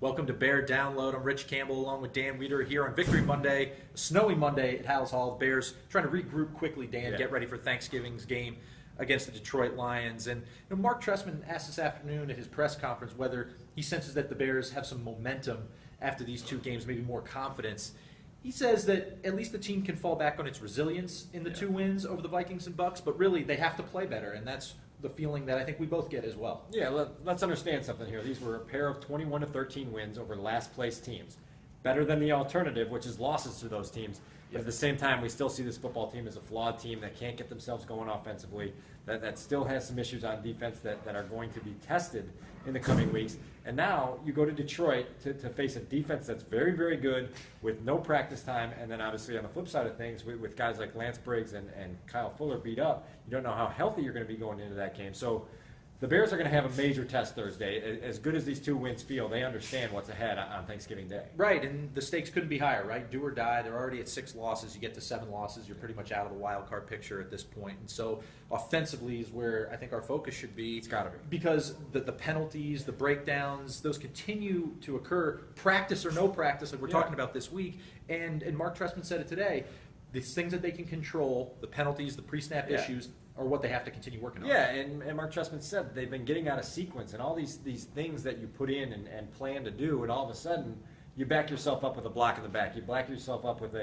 Welcome to Bear Download. I'm Rich Campbell along with Dan Wiederer here on Victory Monday, a snowy Monday at Hal's Hall. The Bears trying to regroup quickly, Dan, get ready for Thanksgiving's game against the Detroit Lions. And Mark Trestman asked this afternoon at his press conference whether he senses that the Bears have some momentum after these two games, maybe more confidence. He says that at least the team can fall back on its resilience in the two wins over the Vikings and Bucks, but really they have to play better, and that's the feeling that I think we both get as well. Yeah, let's understand something here. These were a pair of 21-13 wins over last-place teams. Better than the alternative, which is losses to those teams. But at the same time, we still see this football team as a flawed team that can't get themselves going offensively, that still has some issues on defense that are going to be tested in the coming weeks. And now you go to Detroit to face a defense that's very, very good with no practice time. And then obviously on the flip side of things, with guys like Lance Briggs and Kyle Fuller beat up, you don't know how healthy you're going to be going into that game. So the Bears are going to have a major test Thursday. As good as these two wins feel, they understand what's ahead on Thanksgiving Day. Right, and the stakes couldn't be higher, right? Do or die. They're already at 6 losses. You get to 7 losses, you're pretty much out of the wild card picture at this point. And so offensively is where I think our focus should be. It's got to be. Because the penalties, the breakdowns, those continue to occur, practice or no practice, like we're talking about this week. And Mark Trestman said it today. These things that they can control, the penalties, the pre-snap issues, are what they have to continue working on. Yeah, and Mark Trestman said they've been getting out of sequence, and all these things that you put in and plan to do, and all of a sudden you back yourself up with a block in the back. You back yourself up with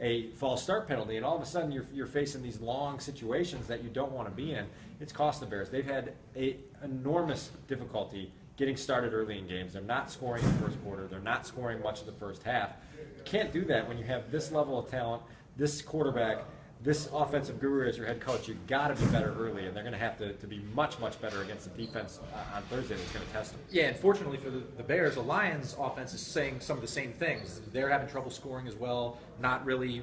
a false start penalty, and all of a sudden you're facing these long situations that you don't want to be in. It's cost the Bears. They've had an enormous difficulty getting started early in games. They're not scoring in the first quarter. They're not scoring much of the first half. You can't do that when you have this level of talent, this quarterback, this offensive guru as your head coach. You've got to be better early, and they're going to have to be much, much better against the defense on Thursday that's going to test them. Yeah, and fortunately for the Bears, the Lions offense is saying some of the same things. They're having trouble scoring as well, not really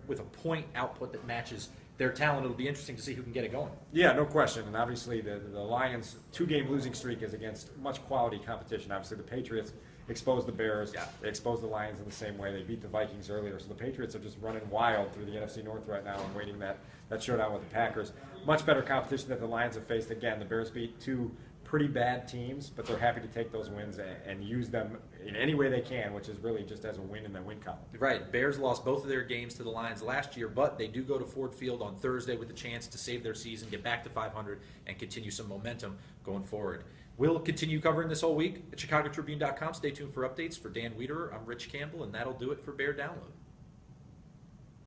with a point output that matches their talent. It'll be interesting to see who can get it going. Yeah, no question. And obviously the Lions' 2-game losing streak is against much quality competition. Obviously the Patriots exposed the Bears. Yeah. They exposed the Lions in the same way. They beat the Vikings earlier. So the Patriots are just running wild through the NFC North right now and waiting that showdown with the Packers. Much better competition that the Lions have faced. Again, the Bears beat 2 pretty bad teams, but they're happy to take those wins and use them in any way they can, which is really just as a win in the win column. Right. Bears lost both of their games to the Lions last year, but they do go to Ford Field on Thursday with a chance to save their season, get back to 500, and continue some momentum going forward. We'll continue covering this whole week at ChicagoTribune.com. Stay tuned for updates. For Dan Wiederer, I'm Rich Campbell, and that'll do it for Bear Download.